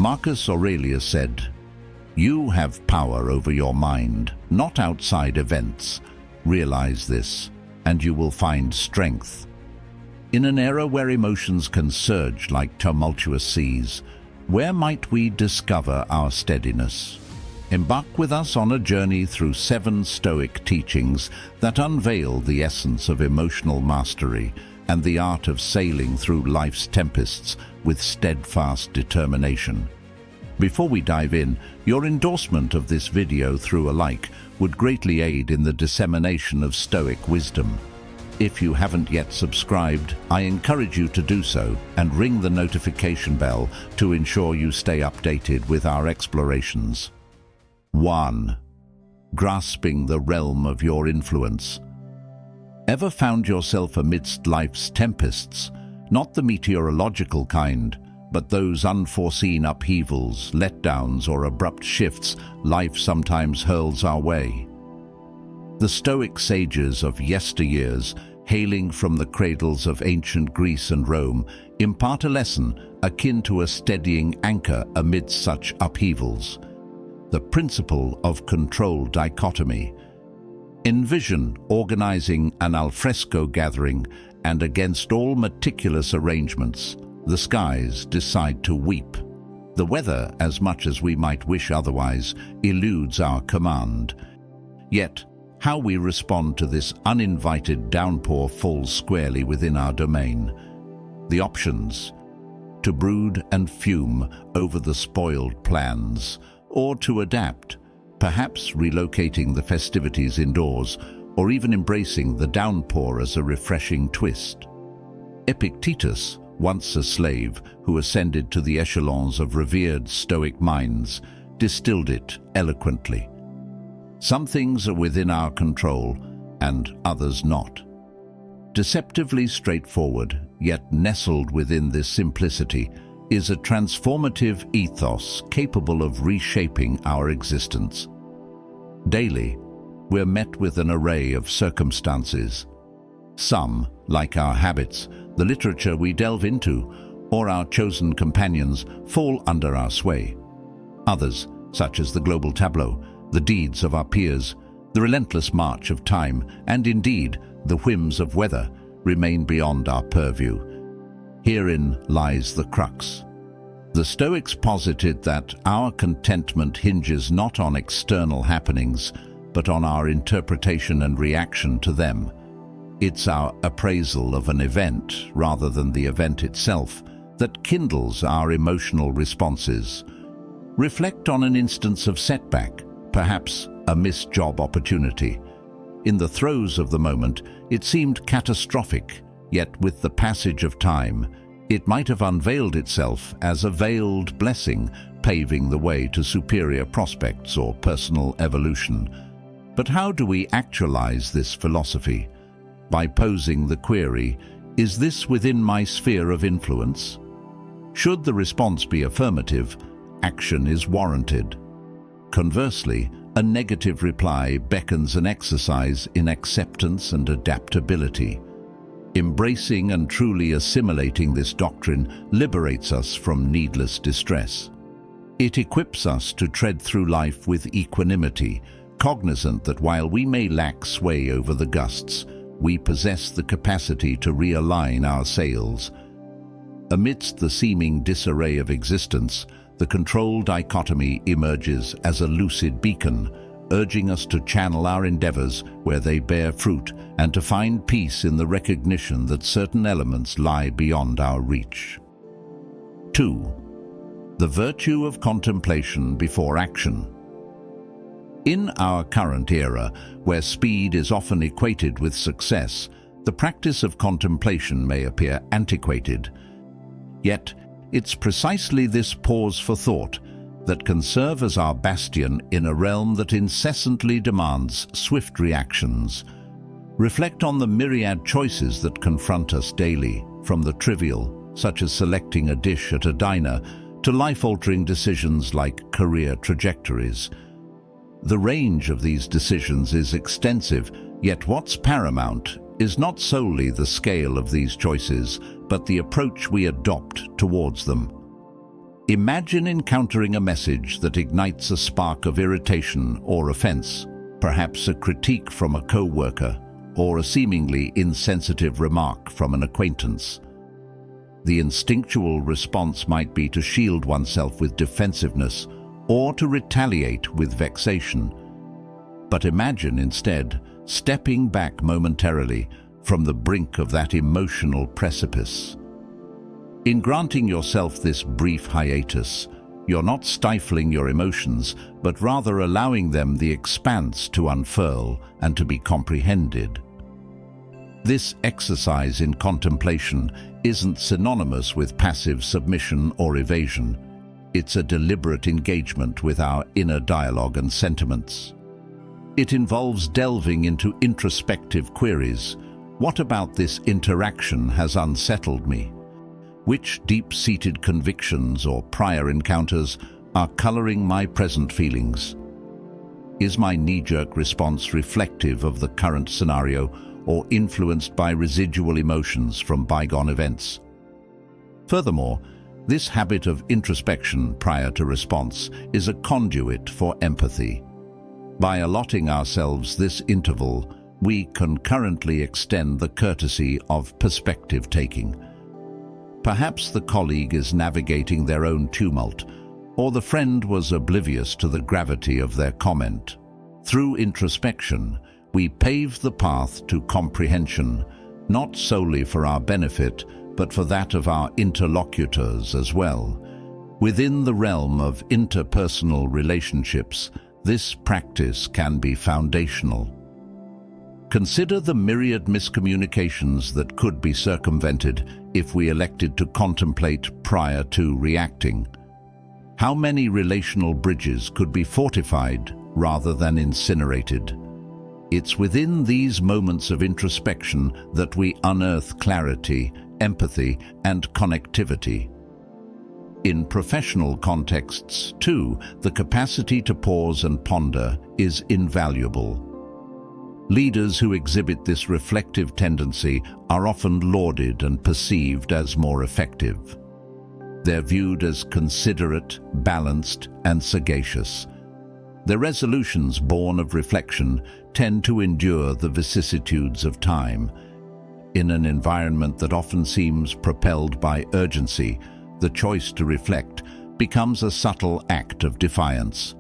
Marcus Aurelius said, "You have power over your mind, not outside events. Realize this, and you will find strength." In an era where emotions can surge like tumultuous seas, where might we discover our steadiness? Embark with us on a journey through 7 Stoic teachings that unveil the essence of emotional mastery and the art of sailing through life's tempests with steadfast determination. Before we dive in, your endorsement of this video through a like would greatly aid in the dissemination of Stoic wisdom. If you haven't yet subscribed, I encourage you to do so and ring the notification bell to ensure you stay updated with our explorations. 1. Grasping the realm of your influence. Ever found yourself amidst life's tempests, not the meteorological kind, but those unforeseen upheavals, letdowns, or abrupt shifts life sometimes hurls our way? The Stoic sages of yesteryears, hailing from the cradles of ancient Greece and Rome, impart a lesson akin to a steadying anchor amidst such upheavals: the principle of control dichotomy. Envision organizing an alfresco gathering, and against all meticulous arrangements, the skies decide to weep. The weather, as much as we might wish otherwise, eludes our command. Yet, how we respond to this uninvited downpour falls squarely within our domain. The options: to brood and fume over the spoiled plans, or to adapt, perhaps relocating the festivities indoors, or even embracing the downpour as a refreshing twist. Epictetus, once a slave who ascended to the echelons of revered Stoic minds, distilled it eloquently. Some things are within our control, and others not. Deceptively straightforward, yet nestled within this simplicity, is a transformative ethos capable of reshaping our existence. Daily, we're met with an array of circumstances. Some, like our habits, the literature we delve into, or our chosen companions, fall under our sway. Others, such as the global tableau, the deeds of our peers, the relentless march of time, and indeed the whims of weather, remain beyond our purview. Herein lies the crux. The Stoics posited that our contentment hinges not on external happenings, but on our interpretation and reaction to them. It's our appraisal of an event, rather than the event itself, that kindles our emotional responses. Reflect on an instance of setback, perhaps a missed job opportunity. In the throes of the moment, it seemed catastrophic, yet with the passage of time, it might have unveiled itself as a veiled blessing, paving the way to superior prospects or personal evolution. But how do we actualize this philosophy? By posing the query, is this within my sphere of influence? Should the response be affirmative, action is warranted. Conversely, a negative reply beckons an exercise in acceptance and adaptability. Embracing and truly assimilating this doctrine liberates us from needless distress. It equips us to tread through life with equanimity, cognizant that while we may lack sway over the gusts, we possess the capacity to realign our sails. Amidst the seeming disarray of existence, the control dichotomy emerges as a lucid beacon, urging us to channel our endeavors where they bear fruit and to find peace in the recognition that certain elements lie beyond our reach. 2. The virtue of contemplation before action. In our current era, where speed is often equated with success, the practice of contemplation may appear antiquated. Yet, it's precisely this pause for thought that can serve as our bastion in a realm that incessantly demands swift reactions. Reflect on the myriad choices that confront us daily, from the trivial, such as selecting a dish at a diner, to life-altering decisions like career trajectories. The range of these decisions is extensive, yet what's paramount is not solely the scale of these choices, but the approach we adopt towards them. Imagine encountering a message that ignites a spark of irritation or offense, perhaps a critique from a co-worker or a seemingly insensitive remark from an acquaintance. The instinctual response might be to shield oneself with defensiveness or to retaliate with vexation. But imagine instead stepping back momentarily from the brink of that emotional precipice. In granting yourself this brief hiatus, you're not stifling your emotions, but rather allowing them the expanse to unfurl and to be comprehended. This exercise in contemplation isn't synonymous with passive submission or evasion. It's a deliberate engagement with our inner dialogue and sentiments. It involves delving into introspective queries. What about this interaction has unsettled me? Which deep-seated convictions or prior encounters are coloring my present feelings? Is my knee-jerk response reflective of the current scenario or influenced by residual emotions from bygone events? Furthermore, this habit of introspection prior to response is a conduit for empathy. By allotting ourselves this interval, we concurrently extend the courtesy of perspective-taking. Perhaps the colleague is navigating their own tumult, or the friend was oblivious to the gravity of their comment. Through introspection, we pave the path to comprehension, not solely for our benefit, but for that of our interlocutors as well. Within the realm of interpersonal relationships, this practice can be foundational. Consider the myriad miscommunications that could be circumvented if we elected to contemplate prior to reacting. How many relational bridges could be fortified rather than incinerated? It's within these moments of introspection that we unearth clarity, empathy, and connectivity. In professional contexts, too, the capacity to pause and ponder is invaluable. Leaders who exhibit this reflective tendency are often lauded and perceived as more effective. They're viewed as considerate, balanced, and sagacious. Their resolutions born of reflection tend to endure the vicissitudes of time. In an environment that often seems propelled by urgency, the choice to reflect becomes a subtle act of defiance.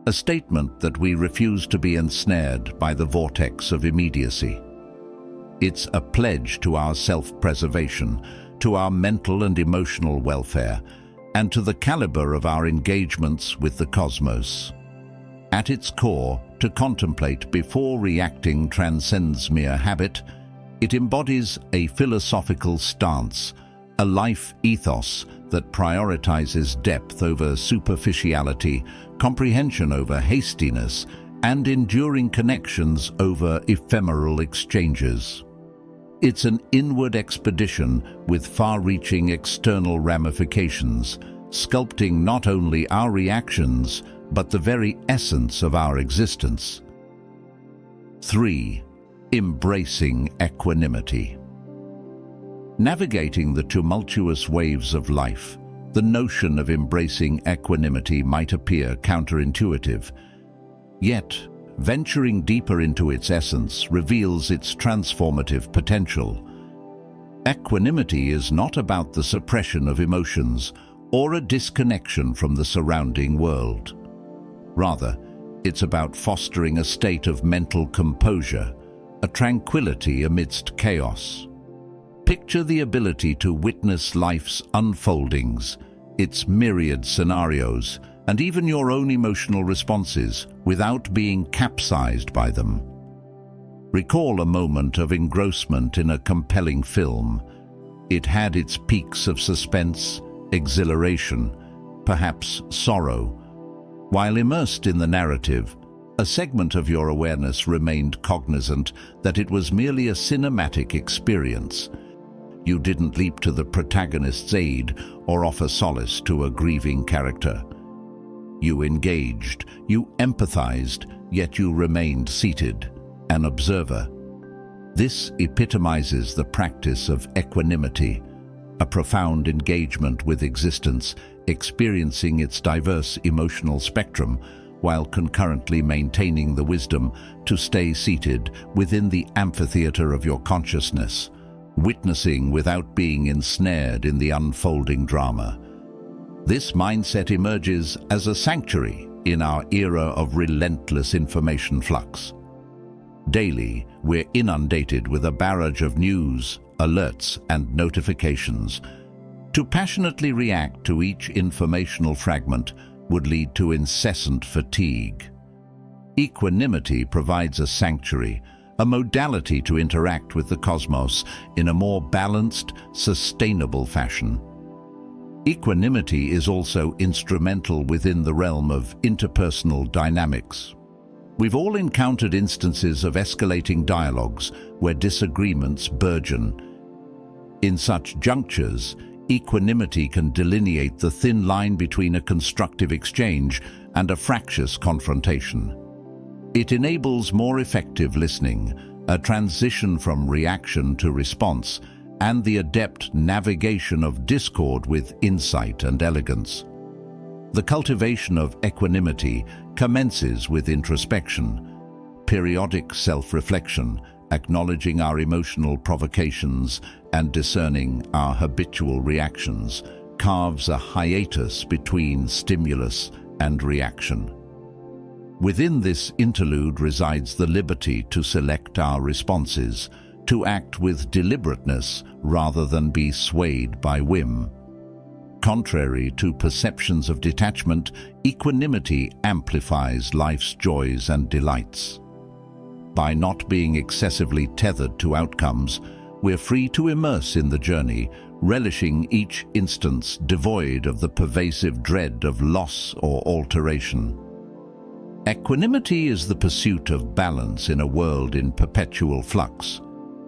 A statement that we refuse to be ensnared by the vortex of immediacy. It's a pledge to our self-preservation, to our mental and emotional welfare, and to the caliber of our engagements with the cosmos. At its core, to contemplate before reacting transcends mere habit. It embodies a philosophical stance, a life ethos that prioritizes depth over superficiality, comprehension over hastiness, and enduring connections over ephemeral exchanges. It's an inward expedition with far-reaching external ramifications, sculpting not only our reactions, but the very essence of our existence. 3. Embracing equanimity. Navigating the tumultuous waves of life, the notion of embracing equanimity might appear counterintuitive. Yet, venturing deeper into its essence reveals its transformative potential. Equanimity is not about the suppression of emotions or a disconnection from the surrounding world. Rather, it's about fostering a state of mental composure, a tranquility amidst chaos. Picture the ability to witness life's unfoldings, its myriad scenarios, and even your own emotional responses without being capsized by them. Recall a moment of engrossment in a compelling film. It had its peaks of suspense, exhilaration, perhaps sorrow. While immersed in the narrative, a segment of your awareness remained cognizant that it was merely a cinematic experience. You didn't leap to the protagonist's aid or offer solace to a grieving character. You engaged, you empathized, yet you remained seated, an observer. This epitomizes the practice of equanimity, a profound engagement with existence, experiencing its diverse emotional spectrum while concurrently maintaining the wisdom to stay seated within the amphitheater of your consciousness, witnessing without being ensnared in the unfolding drama. This mindset emerges as a sanctuary in our era of relentless information flux. Daily, we're inundated with a barrage of news, alerts, and notifications. To passionately react to each informational fragment would lead to incessant fatigue. Equanimity provides a sanctuary, a modality to interact with the cosmos in a more balanced, sustainable fashion. Equanimity is also instrumental within the realm of interpersonal dynamics. We've all encountered instances of escalating dialogues where disagreements burgeon. In such junctures, equanimity can delineate the thin line between a constructive exchange and a fractious confrontation. It enables more effective listening, a transition from reaction to response, and the adept navigation of discord with insight and elegance. The cultivation of equanimity commences with introspection, periodic self-reflection, acknowledging our emotional provocations and discerning our habitual reactions, carves a hiatus between stimulus and reaction. Within this interlude resides the liberty to select our responses, to act with deliberateness rather than be swayed by whim. Contrary to perceptions of detachment, equanimity amplifies life's joys and delights. By not being excessively tethered to outcomes, we're free to immerse in the journey, relishing each instance devoid of the pervasive dread of loss or alteration. Equanimity is the pursuit of balance in a world in perpetual flux.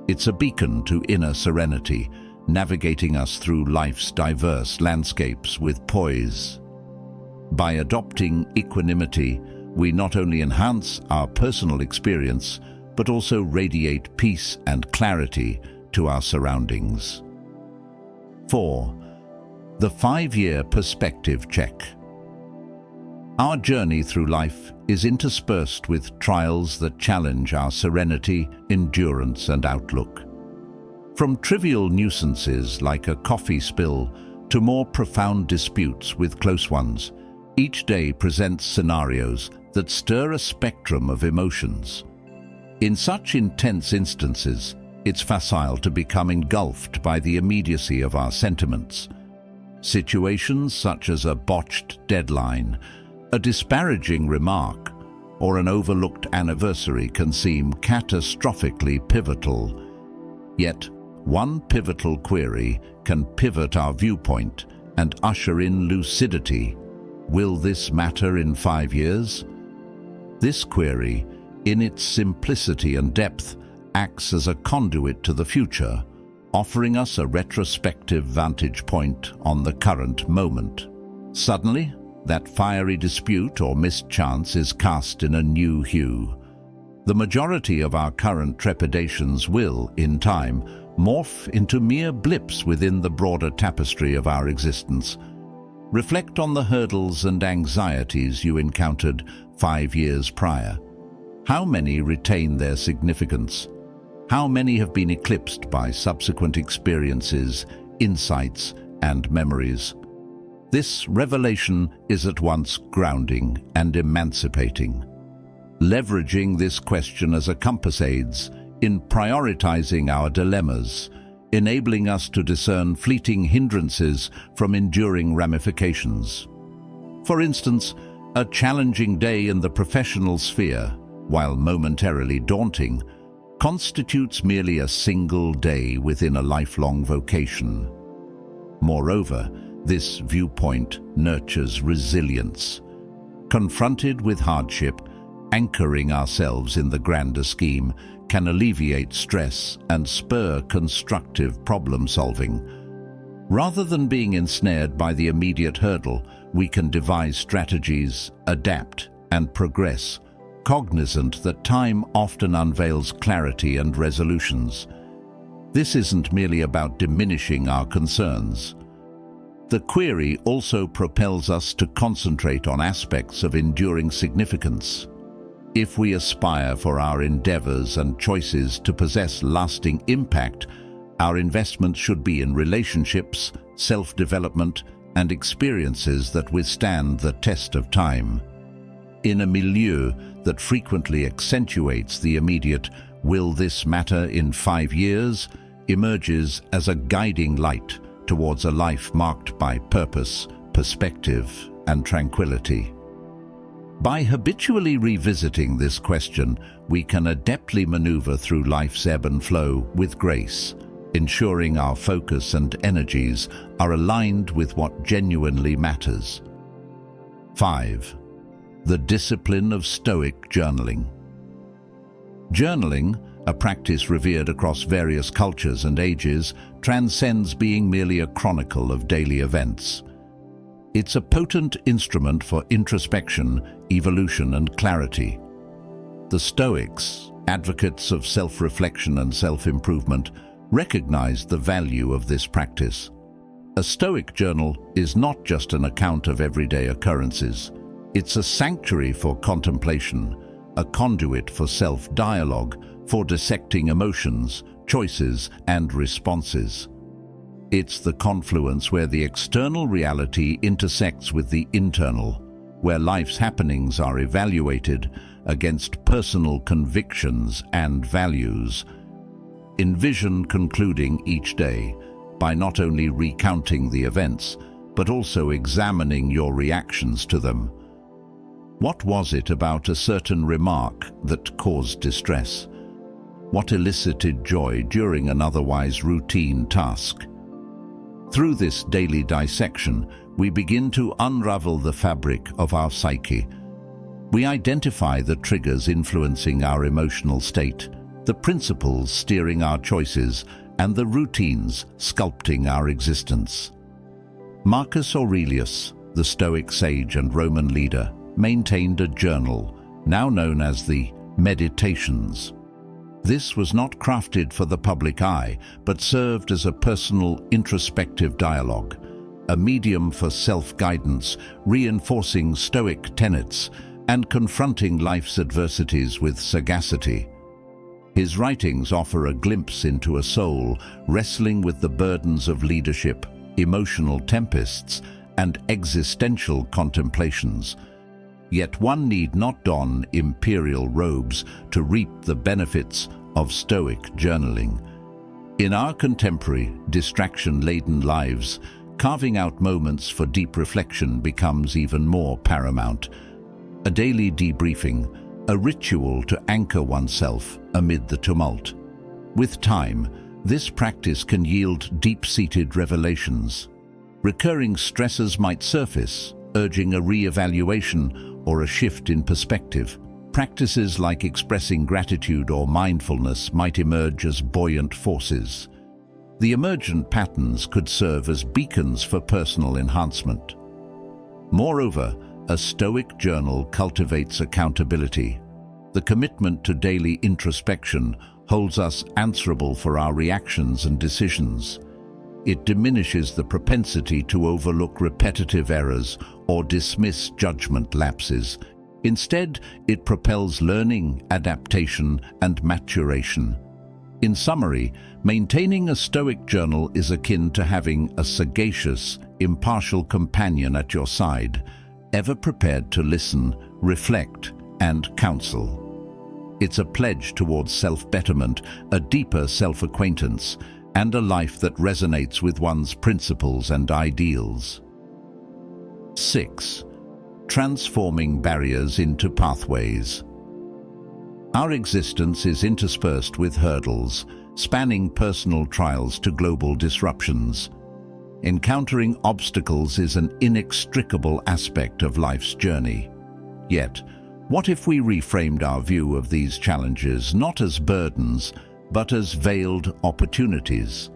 It's a beacon to inner serenity, navigating us through life's diverse landscapes with poise. By adopting equanimity, we not only enhance our personal experience, but also radiate peace and clarity to our surroundings. 4. The 5-year perspective check. Our journey through life is interspersed with trials that challenge our serenity, endurance, and outlook. From trivial nuisances like a coffee spill to more profound disputes with close ones, each day presents scenarios that stir a spectrum of emotions. In such intense instances, it's facile to become engulfed by the immediacy of our sentiments. Situations such as a botched deadline, a disparaging remark, or an overlooked anniversary can seem catastrophically pivotal. Yet, one pivotal query can pivot our viewpoint and usher in lucidity. Will this matter in 5 years? This query, in its simplicity and depth, acts as a conduit to the future, offering us a retrospective vantage point on the current moment. Suddenly, that fiery dispute or mischance is cast in a new hue. The majority of our current trepidations will, in time, morph into mere blips within the broader tapestry of our existence. Reflect on the hurdles and anxieties you encountered 5 years prior. How many retain their significance? How many have been eclipsed by subsequent experiences, insights, and memories? This revelation is at once grounding and emancipating. Leveraging this question as a compass aids in prioritizing our dilemmas, enabling us to discern fleeting hindrances from enduring ramifications. For instance, a challenging day in the professional sphere, while momentarily daunting, constitutes merely a single day within a lifelong vocation. Moreover, this viewpoint nurtures resilience. Confronted with hardship, anchoring ourselves in the grander scheme can alleviate stress and spur constructive problem-solving. Rather than being ensnared by the immediate hurdle, we can devise strategies, adapt, and progress, cognizant that time often unveils clarity and resolutions. This isn't merely about diminishing our concerns. The query also propels us to concentrate on aspects of enduring significance. If we aspire for our endeavors and choices to possess lasting impact, our investment should be in relationships, self-development, and experiences that withstand the test of time. In a milieu that frequently accentuates the immediate "will this matter in 5 years?" emerges as a guiding light towards a life marked by purpose, perspective, and tranquility. By habitually revisiting this question, we can adeptly maneuver through life's ebb and flow with grace, ensuring our focus and energies are aligned with what genuinely matters. 5. The discipline of Stoic journaling. Journaling, a practice revered across various cultures and ages, transcends being merely a chronicle of daily events. It's a potent instrument for introspection, evolution, and clarity. The Stoics, advocates of self-reflection and self-improvement, recognized the value of this practice. A Stoic journal is not just an account of everyday occurrences. It's a sanctuary for contemplation, a conduit for self-dialogue, for dissecting emotions, choices, and responses. It's the confluence where the external reality intersects with the internal, where life's happenings are evaluated against personal convictions and values. Envision concluding each day by not only recounting the events, but also examining your reactions to them. What was it about a certain remark that caused distress? What elicited joy during an otherwise routine task? Through this daily dissection, we begin to unravel the fabric of our psyche. We identify the triggers influencing our emotional state, the principles steering our choices, and the routines sculpting our existence. Marcus Aurelius, the Stoic sage and Roman leader, maintained a journal, now known as the Meditations. This was not crafted for the public eye, but served as a personal, introspective dialogue, a medium for self-guidance, reinforcing Stoic tenets and confronting life's adversities with sagacity. His writings offer a glimpse into a soul wrestling with the burdens of leadership, emotional tempests, and existential contemplations. Yet one need not don imperial robes to reap the benefits of Stoic journaling. In our contemporary, distraction-laden lives, carving out moments for deep reflection becomes even more paramount. A daily debriefing, a ritual to anchor oneself amid the tumult. With time, this practice can yield deep-seated revelations. Recurring stresses might surface, urging a re-evaluation or a shift in perspective. Practices like expressing gratitude or mindfulness might emerge as buoyant forces. The emergent patterns could serve as beacons for personal enhancement. Moreover, a Stoic journal cultivates accountability. The commitment to daily introspection holds us answerable for our reactions and decisions. It diminishes the propensity to overlook repetitive errors or dismiss judgment lapses. Instead, it propels learning, adaptation, and maturation. In summary, maintaining a Stoic journal is akin to having a sagacious, impartial companion at your side, ever prepared to listen, reflect, and counsel. It's a pledge towards self-betterment, a deeper self-acquaintance, and a life that resonates with one's principles and ideals. 6. Transforming barriers into pathways. Our existence is interspersed with hurdles, spanning personal trials to global disruptions. Encountering obstacles is an inextricable aspect of life's journey. Yet, what if we reframed our view of these challenges not as burdens, but as veiled opportunities?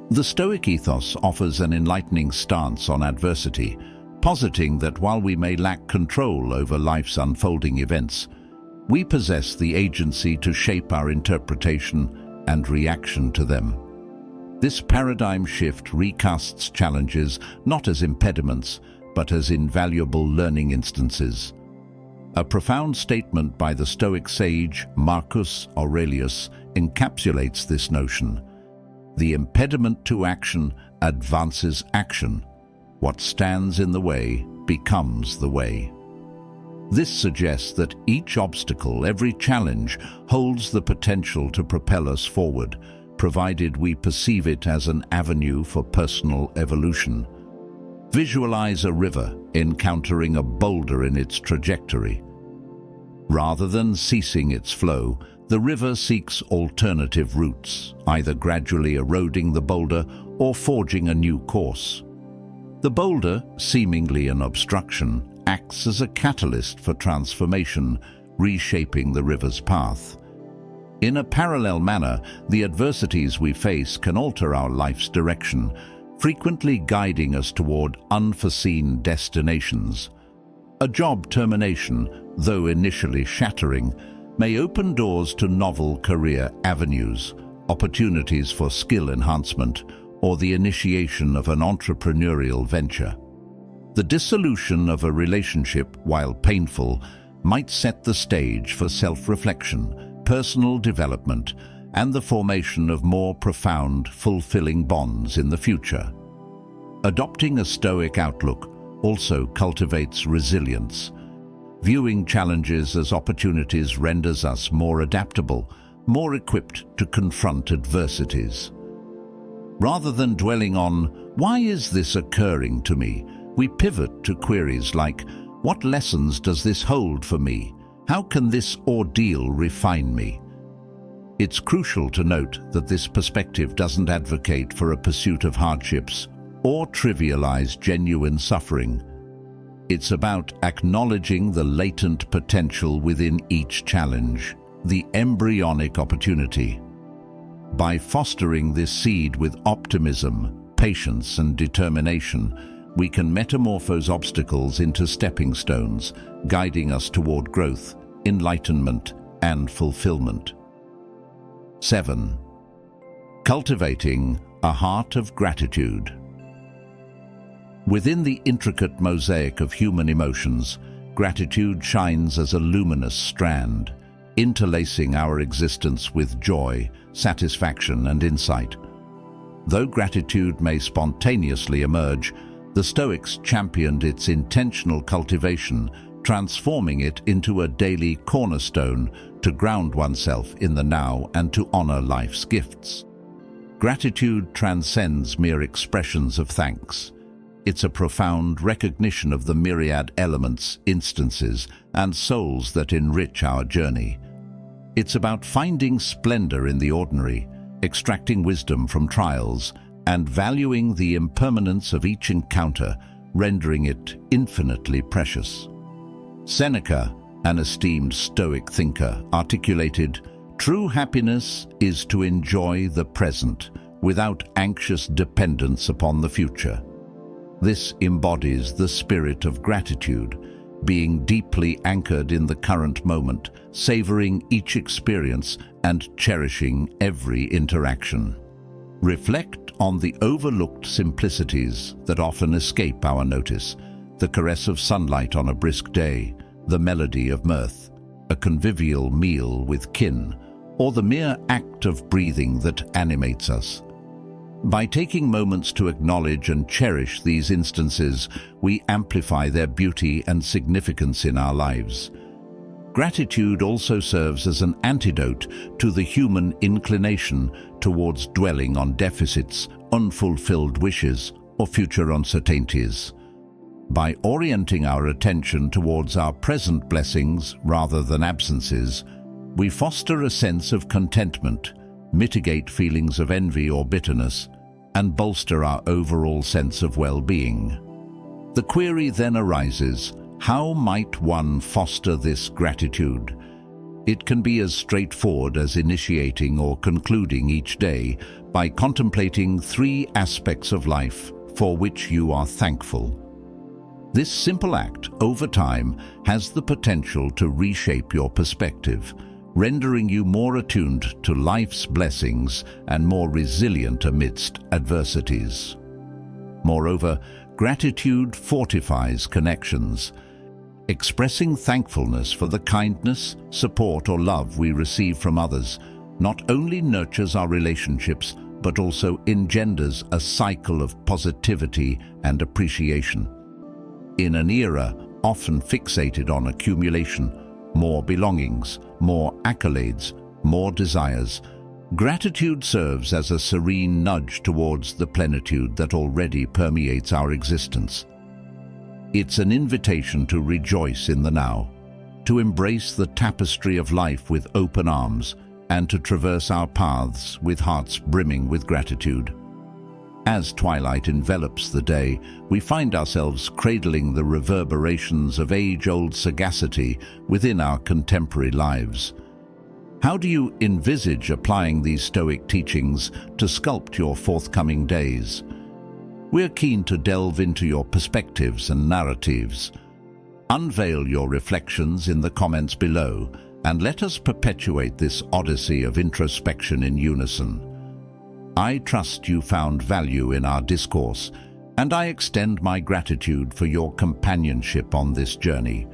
The Stoic ethos offers an enlightening stance on adversity, positing that while we may lack control over life's unfolding events, we possess the agency to shape our interpretation and reaction to them. This paradigm shift recasts challenges not as impediments, but as invaluable learning instances. A profound statement by the Stoic sage Marcus Aurelius encapsulates this notion. The impediment to action advances action. What stands in the way becomes the way. This suggests that each obstacle, every challenge, holds the potential to propel us forward, provided we perceive it as an avenue for personal evolution. Visualize a river encountering a boulder in its trajectory. Rather than ceasing its flow, the river seeks alternative routes, either gradually eroding the boulder or forging a new course. The boulder, seemingly an obstruction, acts as a catalyst for transformation, reshaping the river's path. In a parallel manner, the adversities we face can alter our life's direction, frequently guiding us toward unforeseen destinations. A job termination, though initially shattering, may open doors to novel career avenues, opportunities for skill enhancement, or the initiation of an entrepreneurial venture. The dissolution of a relationship, while painful, might set the stage for self-reflection, personal development, and the formation of more profound, fulfilling bonds in the future. Adopting a Stoic outlook also cultivates resilience. Viewing challenges as opportunities renders us more adaptable, more equipped to confront adversities. Rather than dwelling on, "Why is this occurring to me?" we pivot to queries like, "What lessons does this hold for me? How can this ordeal refine me?" It's crucial to note that this perspective doesn't advocate for a pursuit of hardships or trivialize genuine suffering. It's about acknowledging the latent potential within each challenge, the embryonic opportunity. By fostering this seed with optimism, patience, and determination, we can metamorphose obstacles into stepping stones, guiding us toward growth, enlightenment, and fulfillment. 7. Cultivating a heart of gratitude. Within the intricate mosaic of human emotions, gratitude shines as a luminous strand, interlacing our existence with joy, satisfaction, and insight. Though gratitude may spontaneously emerge, the Stoics championed its intentional cultivation, transforming it into a daily cornerstone to ground oneself in the now and to honor life's gifts. Gratitude transcends mere expressions of thanks. It's a profound recognition of the myriad elements, instances, and souls that enrich our journey. It's about finding splendor in the ordinary, extracting wisdom from trials, and valuing the impermanence of each encounter, rendering it infinitely precious. Seneca, an esteemed Stoic thinker, articulated, "True happiness is to enjoy the present without anxious dependence upon the future." This embodies the spirit of gratitude, being deeply anchored in the current moment, savoring each experience and cherishing every interaction. Reflect on the overlooked simplicities that often escape our notice: the caress of sunlight on a brisk day, the melody of mirth, a convivial meal with kin, or the mere act of breathing that animates us. By taking moments to acknowledge and cherish these instances, we amplify their beauty and significance in our lives. Gratitude also serves as an antidote to the human inclination towards dwelling on deficits, unfulfilled wishes, or future uncertainties. By orienting our attention towards our present blessings rather than absences, we foster a sense of contentment, mitigate feelings of envy or bitterness, and bolster our overall sense of well-being. The query then arises, how might one foster this gratitude? It can be as straightforward as initiating or concluding each day by contemplating 3 aspects of life for which you are thankful. This simple act, over time, has the potential to reshape your perspective, rendering you more attuned to life's blessings and more resilient amidst adversities. Moreover, gratitude fortifies connections. Expressing thankfulness for the kindness, support, or love we receive from others not only nurtures our relationships, but also engenders a cycle of positivity and appreciation. In an era often fixated on accumulation, more belongings, more accolades, more desires, gratitude serves as a serene nudge towards the plenitude that already permeates our existence. It's an invitation to rejoice in the now, to embrace the tapestry of life with open arms, and to traverse our paths with hearts brimming with gratitude. As twilight envelops the day, we find ourselves cradling the reverberations of age-old sagacity within our contemporary lives. How do you envisage applying these Stoic teachings to sculpt your forthcoming days? We're keen to delve into your perspectives and narratives. Unveil your reflections in the comments below, and let us perpetuate this odyssey of introspection in unison. I trust you found value in our discourse, and I extend my gratitude for your companionship on this journey.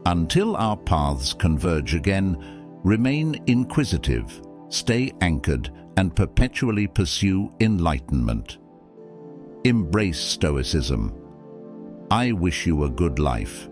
Until our paths converge again, remain inquisitive, stay anchored, and perpetually pursue enlightenment. Embrace Stoicism. I wish you a good life.